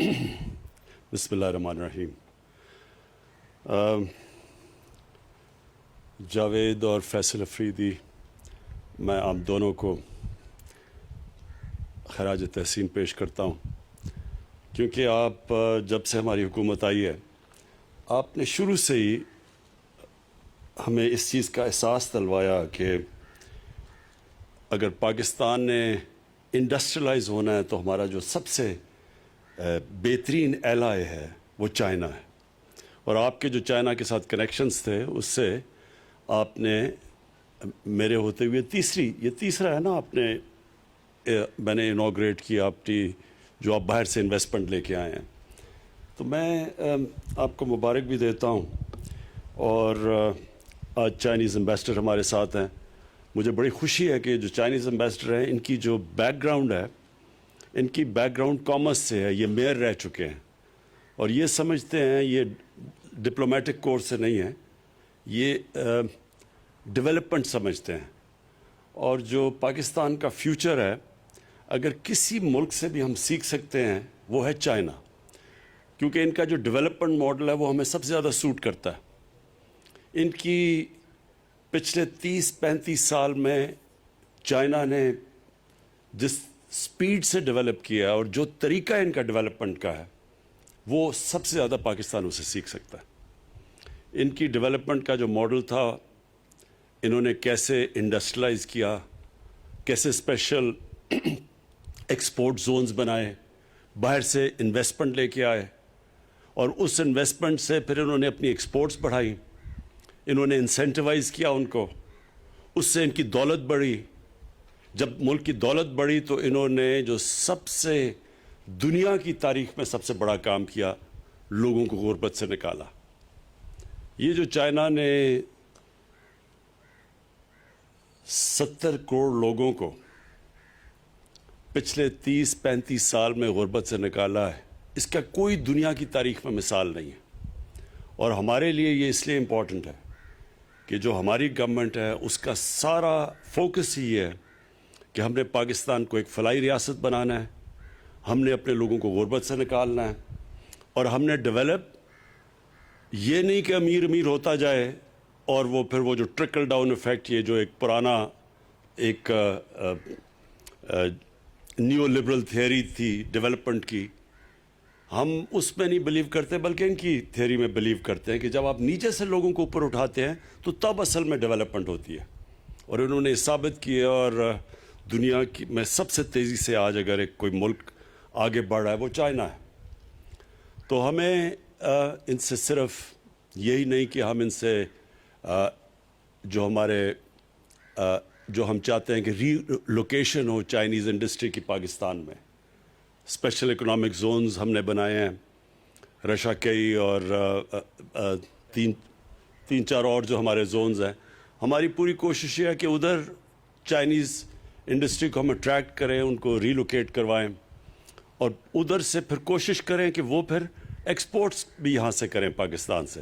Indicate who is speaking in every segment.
Speaker 1: بسم اللہ الرحمن الرحیم. جاوید اور فیصل افریدی، میں آپ دونوں کو خراج تحسین پیش کرتا ہوں، کیونکہ آپ جب سے ہماری حکومت آئی ہے آپ نے شروع سے ہی ہمیں اس چیز کا احساس دلوایا کہ اگر پاکستان نے انڈسٹریلائز ہونا ہے تو ہمارا جو سب سے بہترین ایلائے ہے وہ چائنا ہے. اور آپ کے جو چائنا کے ساتھ کنیکشنز تھے اس سے آپ نے میرے ہوتے ہوئے تیسرا ہے نا آپ نے میں نے انوگریٹ کیا آپ کی جو آپ باہر سے انویسٹمنٹ لے کے آئے ہیں. تو میں آپ کو مبارک بھی دیتا ہوں. اور آج چائنیز امبیسڈر ہمارے ساتھ ہیں. مجھے بڑی خوشی ہے کہ جو چائنیز امبیسڈر ہیں ان کی جو بیک گراؤنڈ ہے، ان کی بیک گراؤنڈ کامرس سے ہے. یہ میئر رہ چکے ہیں اور یہ سمجھتے ہیں، یہ ڈپلومیٹک کورس سے نہیں ہے، یہ ڈیولپمنٹ سمجھتے ہیں. اور جو پاکستان کا فیوچر ہے، اگر کسی ملک سے بھی ہم سیکھ سکتے ہیں وہ ہے چائنا، کیونکہ ان کا جو ڈیولپمنٹ ماڈل ہے وہ ہمیں سب سے زیادہ سوٹ کرتا ہے. ان کی پچھلے 30-35 سال میں چائنا نے جس سپیڈ سے ڈیولپ کیا اور جو طریقہ ان کا ڈیولپمنٹ کا ہے وہ سب سے زیادہ پاکستان اسے سیکھ سکتا ہے. ان کی ڈیولپمنٹ کا جو ماڈل تھا، انہوں نے کیسے انڈسٹریلائز کیا، کیسے اسپیشل ایکسپورٹ زونز بنائے، باہر سے انویسٹمنٹ لے کے آئے اور اس انویسٹمنٹ سے پھر انہوں نے اپنی ایکسپورٹس بڑھائی، انہوں نے انسینٹیوائز کیا ان کو، اس سے ان کی دولت بڑھی. جب ملک کی دولت بڑھی تو انہوں نے جو سب سے دنیا کی تاریخ میں سب سے بڑا کام کیا، لوگوں کو غربت سے نکالا. یہ جو چائنا نے 70 کروڑ لوگوں کو پچھلے 30-35 سال میں غربت سے نکالا ہے، اس کا کوئی دنیا کی تاریخ میں مثال نہیں ہے. اور ہمارے لیے یہ اس لیے امپورٹنٹ ہے کہ جو ہماری گورنمنٹ ہے اس کا سارا فوکس ہی ہے کہ ہم نے پاکستان کو ایک فلاحی ریاست بنانا ہے، ہم نے اپنے لوگوں کو غربت سے نکالنا ہے، اور ہم نے ڈیولپ یہ نہیں کہ امیر امیر ہوتا جائے اور وہ پھر وہ جو ٹرکل ڈاؤن ایفیکٹ، یہ جو ایک پرانا ایک نیو لبرل تھیوری تھی ڈیولپمنٹ کی، ہم اس میں نہیں بلیو کرتے بلکہ ان کی تھیوری میں بلیو کرتے ہیں کہ جب آپ نیچے سے لوگوں کو اوپر اٹھاتے ہیں تو تب اصل میں ڈیولپمنٹ ہوتی ہے. اور انہوں نے ثابت کیا، اور دنیا کی میں سب سے تیزی سے آج اگر ایک کوئی ملک آگے بڑھ رہا ہے وہ چائنا ہے. تو ہمیں ان سے صرف یہی نہیں کہ ہم ان سے جو ہمارے جو ہم چاہتے ہیں کہ ری لوکیشن ہو چائنیز انڈسٹری کی پاکستان میں، اسپیشل اکنامک زونز ہم نے بنائے ہیں، رشا کئی اور تین چار اور جو ہمارے زونز ہیں. ہماری پوری کوشش یہ ہے کہ ادھر چائنیز انڈسٹری کو ہم اٹریکٹ کریں، ان کو ری لوکیٹ کروائیں، اور ادھر سے پھر کوشش کریں کہ وہ پھر ایکسپورٹس بھی یہاں سے کریں پاکستان سے.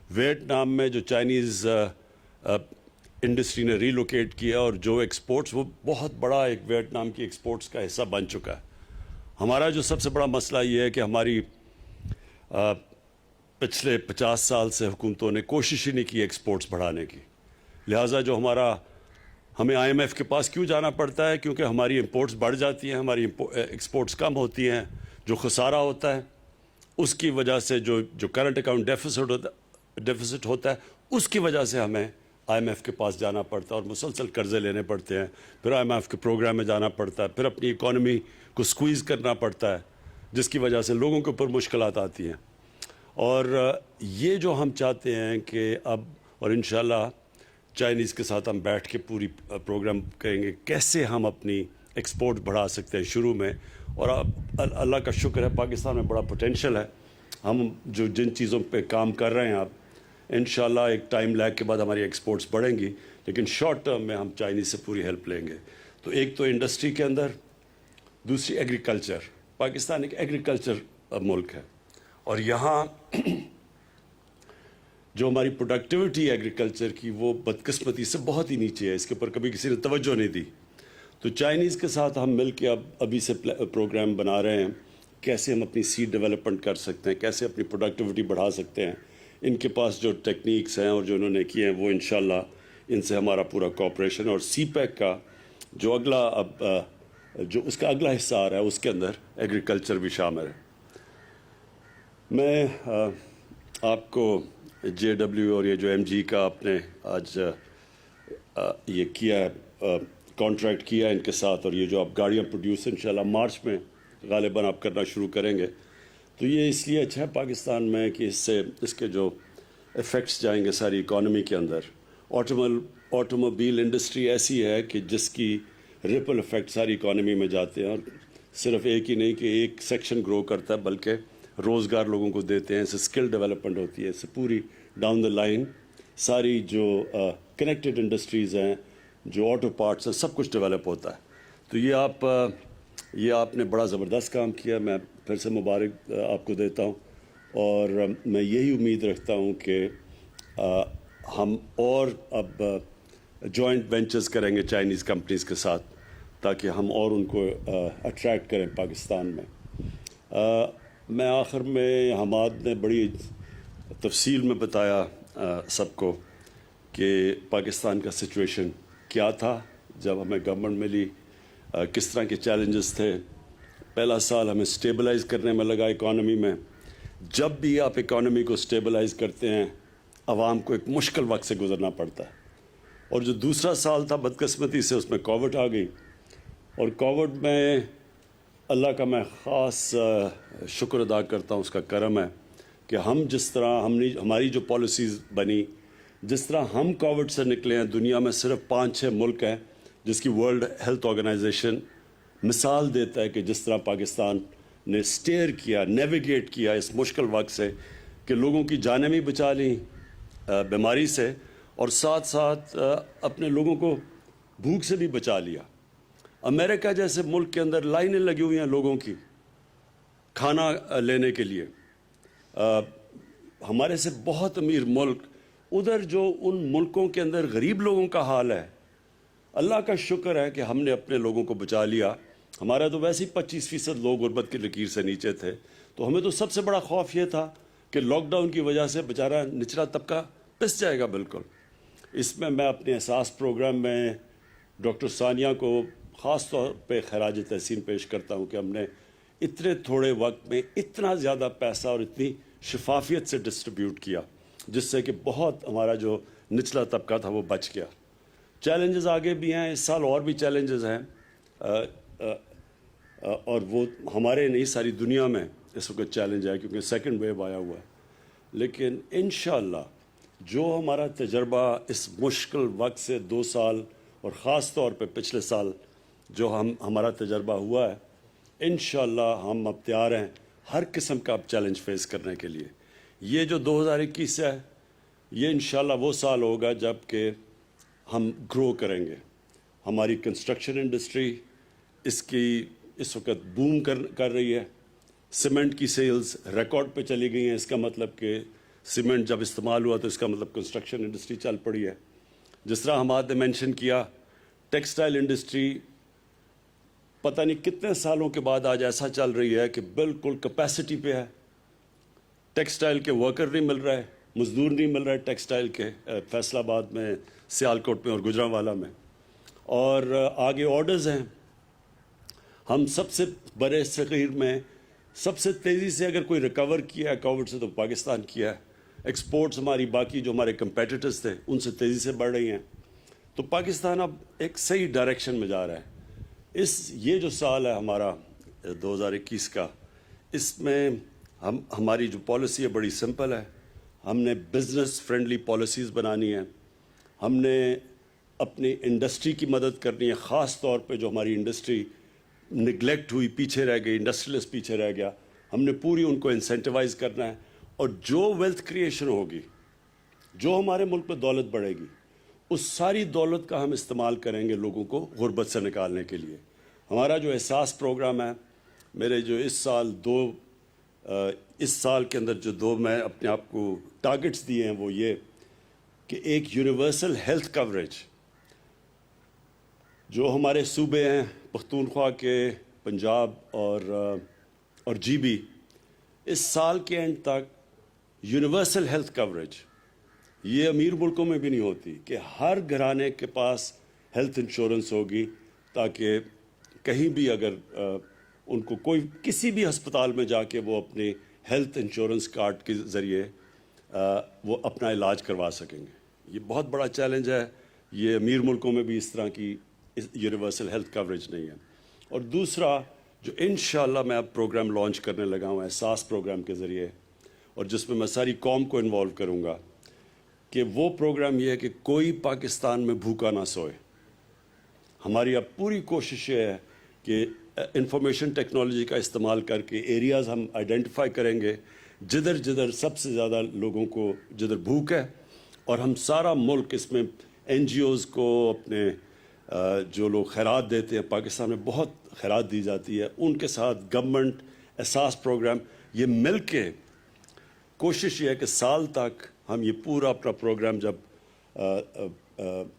Speaker 1: ویتنام میں جو چائنیز انڈسٹری نے ری لوکیٹ کیا اور جو ایکسپورٹس، وہ بہت بڑا ایک ویتنام کی ایکسپورٹس کا حصہ بن چکا ہے. ہمارا جو سب سے بڑا مسئلہ یہ ہے کہ ہماری پچھلے 50 سال سے حکومتوں نے کوشش ہی نہیں کی ایکسپورٹس بڑھانے کی. لہٰذا جو ہمیں آئی ایم ایف کے پاس کیوں جانا پڑتا ہے؟ کیونکہ ہماری امپورٹس بڑھ جاتی ہیں، ہماری ایکسپورٹس کم ہوتی ہیں. جو خسارہ ہوتا ہے اس کی وجہ سے جو کرنٹ اکاؤنٹ ڈیفیسٹ ہوتا ہے اس کی وجہ سے ہمیں آئی ایم ایف کے پاس جانا پڑتا ہے اور مسلسل قرضے لینے پڑتے ہیں. پھر آئی ایم ایف کے پروگرام میں جانا پڑتا ہے، پھر اپنی اکانومی کو سکویز کرنا پڑتا ہے، جس کی وجہ سے لوگوں کے اوپر مشکلات آتی ہیں. اور یہ جو ہم چاہتے ہیں کہ اب، اور انشاءاللہ چائنیز کے ساتھ ہم بیٹھ کے پوری پروگرام کریں گے کیسے ہم اپنی ایکسپورٹ بڑھا سکتے ہیں شروع میں. اور اب اللہ کا شکر ہے پاکستان میں بڑا پوٹینشیل ہے. ہم جن چیزوں پہ کام کر رہے ہیں اب انشاءاللہ ایک ٹائم لیگ کے بعد ہماری ایکسپورٹس بڑھیں گی، لیکن شارٹ ٹرم میں ہم چائنیز سے پوری ہیلپ لیں گے. تو ایک تو انڈسٹری کے اندر، دوسری ایگریکلچر. پاکستان ایک ایگریکلچر ملک ہے اور یہاں جو ہماری پروڈکٹیوٹی ایگریکلچر کی وہ بدقسمتی سے بہت ہی نیچے ہے، اس کے اوپر کبھی کسی نے توجہ نہیں دی. تو چائنیز کے ساتھ ہم مل کے ابھی سے پروگرام بنا رہے ہیں کیسے ہم اپنی سیڈ ڈیولپمنٹ کر سکتے ہیں, کیسے اپنی پروڈکٹیوٹی بڑھا سکتے ہیں. ان کے پاس جو ٹیکنیکس ہیں اور جو انہوں نے کیے ہیں وہ انشاءاللہ ان سے ہمارا پورا کوآپریشن. اور سی پیک کا جو اگلا اب جو اس کا اگلا حصہ آ رہا ہے اس کے اندر ایگریکلچر بھی شامل ہے. میں آپ کو جے ڈبلیو اور یہ جو ایم جی کا آپ نے آج یہ کیا ہے, کانٹریکٹ کیا ہے ان کے ساتھ, اور یہ جو آپ گاڑیاں پروڈیوس انشاءاللہ مارچ میں غالباً آپ کرنا شروع کریں گے, تو یہ اس لیے اچھا ہے پاکستان میں کہ اس سے اس کے جو ایفیکٹس جائیں گے ساری اکانومی کے اندر. آٹوموبیل انڈسٹری ایسی ہے کہ جس کی ریپل افیکٹ ساری اکانومی میں جاتے ہیں, اور صرف ایک ہی نہیں کہ ایک سیکشن گرو کرتا ہے بلکہ روزگار لوگوں کو دیتے ہیں, اس سے اسکل ڈیولپمنٹ ہوتی ہے, اس سے پوری ڈاؤن دا لائن ساری جو کنیکٹڈ انڈسٹریز ہیں, جو آٹو پارٹس ہیں, سب کچھ ڈیولپ ہوتا ہے. تو یہ آپ نے بڑا زبردست کام کیا, میں پھر سے مبارک آپ کو دیتا ہوں, اور میں یہی امید رکھتا ہوں کہ ہم اور اب جوائنٹ وینچرز کریں گے چائنیز کمپنیز کے ساتھ تاکہ ہم اور ان کو اٹریکٹ کریں پاکستان میں. میں آخر میں حماد نے بڑی تفصیل میں بتایا سب کو کہ پاکستان کا سچویشن کیا تھا جب ہمیں گورنمنٹ ملی, کس طرح کے چیلنجز تھے. پہلا سال ہمیں سٹیبلائز کرنے میں لگا اکانومی میں. جب بھی آپ اکانومی کو سٹیبلائز کرتے ہیں عوام کو ایک مشکل وقت سے گزرنا پڑتا ہے, اور جو دوسرا سال تھا بدقسمتی سے اس میں کووڈ آ گئی, اور کووڈ میں اللہ کا میں خاص شکر ادا کرتا ہوں, اس کا کرم ہے کہ ہم جس طرح ہماری جو پالیسیز بنی, جس طرح ہم کووڈ سے نکلے ہیں. دنیا میں صرف 5-6 ملک ہیں جس کی ورلڈ ہیلتھ آرگنائزیشن مثال دیتا ہے کہ جس طرح پاکستان نے سٹیئر کیا, نیویگیٹ کیا اس مشکل وقت سے, کہ لوگوں کی جانیں بھی بچا لیں بیماری سے, اور ساتھ ساتھ اپنے لوگوں کو بھوک سے بھی بچا لیا. امریکہ جیسے ملک کے اندر لائنیں لگی ہوئی ہیں لوگوں کی کھانا لینے کے لیے. ہمارے سے بہت امیر ملک, ادھر جو ان ملکوں کے اندر غریب لوگوں کا حال ہے, اللہ کا شکر ہے کہ ہم نے اپنے لوگوں کو بچا لیا. ہمارا تو ویسے ہی 25% لوگ غربت کی لکیر سے نیچے تھے, تو ہمیں تو سب سے بڑا خوف یہ تھا کہ لاک ڈاؤن کی وجہ سے بیچارہ نچلا طبقہ پس جائے گا بالکل. اس میں اپنے احساس پروگرام میں ڈاکٹر ثانیہ کو خاص طور پہ خراج تحسین پیش کرتا ہوں کہ ہم نے اتنے تھوڑے وقت میں اتنا زیادہ پیسہ اور اتنی شفافیت سے ڈسٹریبیوٹ کیا, جس سے کہ بہت ہمارا جو نچلا طبقہ تھا وہ بچ گیا. چیلنجز آگے بھی ہیں, اس سال اور بھی چیلنجز ہیں, اور وہ ہمارے نہیں ساری دنیا میں اس وقت چیلنج ہے کیونکہ سیکنڈ ویو آیا ہوا ہے. لیکن انشاءاللہ جو ہمارا تجربہ اس مشکل وقت سے 2 سال اور خاص طور پہ پچھلے سال جو ہمارا تجربہ ہوا ہے, انشاءاللہ ہم اب تیار ہیں ہر قسم کا اب چیلنج فیس کرنے کے لیے. یہ جو 2021 ہے یہ انشاءاللہ وہ سال ہوگا جب کہ ہم گرو کریں گے. ہماری کنسٹرکشن انڈسٹری اس وقت بوم کر رہی ہے. سیمنٹ کی سیلز ریکارڈ پہ چلی گئی ہیں. اس کا مطلب کہ سیمنٹ جب استعمال ہوا تو اس کا مطلب کنسٹرکشن انڈسٹری چل پڑی ہے. جس طرح ہماد نے مینشن کیا, ٹیکسٹائل انڈسٹری پتہ نہیں کتنے سالوں کے بعد آج ایسا چل رہی ہے کہ بالکل کیپیسٹی پہ ہے. ٹیکسٹائل کے ورکر نہیں مل رہا ہے, مزدور نہیں مل رہا ہے ٹیکسٹائل کے, فیصل آباد میں, سیالکوٹ میں اور گجرانوالہ میں. اور آگے آرڈرز ہیں. ہم سب سے برے صغیر میں سب سے تیزی سے اگر کوئی ریکور کیا ہے کووڈ سے تو پاکستان کیا ہے. ایکسپورٹس ہماری باقی جو ہمارے کمپیٹیٹرز تھے ان سے تیزی سے بڑھ رہی ہیں. تو پاکستان اب ایک صحیح ڈائریکشن میں جا رہا ہے. یہ جو سال ہے ہمارا 2021 کا, اس میں ہماری جو پالیسی ہے بڑی سمپل ہے. ہم نے بزنس فرینڈلی پالیسیز بنانی ہیں. ہم نے اپنی انڈسٹری کی مدد کرنی ہے, خاص طور پہ جو ہماری انڈسٹری نگلیکٹ ہوئی, پیچھے رہ گئی, انڈسٹریلسٹ پیچھے رہ گیا, ہم نے پوری ان کو انسینٹیوائز کرنا ہے. اور جو ویلتھ کریشن ہوگی, جو ہمارے ملک میں دولت بڑھے گی, اس ساری دولت کا ہم استعمال کریں گے لوگوں کو غربت سے نکالنے کے لیے. ہمارا جو احساس پروگرام ہے, میرے جو اس سال کے اندر جو میں اپنے آپ کو ٹارگٹس دیے ہیں وہ یہ کہ ایک یونیورسل ہیلتھ کوریج جو ہمارے صوبے ہیں پختونخوا کے, پنجاب اور اور جی بی اس سال کے اینڈ تک یونیورسل ہیلتھ کوریج، یہ امیر ملکوں میں بھی نہیں ہوتی کہ ہر گھرانے کے پاس ہیلتھ انشورنس ہوگی، تاکہ کہیں بھی اگر ان کو کوئی کسی بھی ہسپتال میں جا کے وہ اپنے ہیلتھ انشورنس کارڈ کے ذریعے وہ اپنا علاج کروا سکیں گے۔ یہ بہت بڑا چیلنج ہے، یہ امیر ملکوں میں بھی اس طرح کی یونیورسل ہیلتھ کوریج نہیں ہے۔ اور دوسرا جو انشاءاللہ میں اب پروگرام لانچ کرنے لگا ہوں احساس پروگرام کے ذریعے، اور جس میں میں ساری قوم کو انوالو کروں گا، کہ وہ پروگرام یہ ہے کہ کوئی پاکستان میں بھوکا نہ سوئے۔ ہماری اب پوری کوشش یہ ہے کہ انفارمیشن ٹیکنالوجی کا استعمال کر کے ایریاز ہم آئیڈینٹیفائی کریں گے جدھر سب سے زیادہ لوگوں کو جدھر بھوک ہے، اور ہم سارا ملک اس میں این جی اوز کو، اپنے جو لوگ خیرات دیتے ہیں، پاکستان میں بہت خیرات دی جاتی ہے، ان کے ساتھ گورنمنٹ احساس پروگرام، یہ مل کے کوشش یہ ہے کہ سال تک ہم یہ پورا اپنا پروگرام جب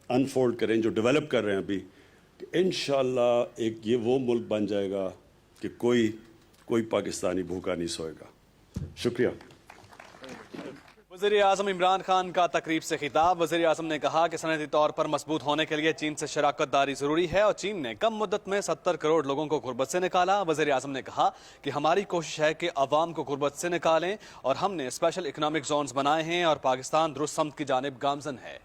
Speaker 1: انفولڈ کریں، جو ڈیولپ کر رہے ہیں ابھی، کہ انشاءاللہ ایک یہ وہ ملک بن جائے گا کہ کوئی پاکستانی بھوکا نہیں سوئے گا۔ شکریہ۔
Speaker 2: وزیر اعظم عمران خان کا تقریب سے خطاب۔ وزیر اعظم نے کہا کہ صنعتی طور پر مضبوط ہونے کے لیے چین سے شراکت داری ضروری ہے، اور چین نے کم مدت میں 70 کروڑ لوگوں کو غربت سے نکالا۔ وزیر اعظم نے کہا کہ ہماری کوشش ہے کہ عوام کو غربت سے نکالیں، اور ہم نے اسپیشل اکنامک زونز بنائے ہیں، اور پاکستان درست سمت کی جانب گامزن ہے۔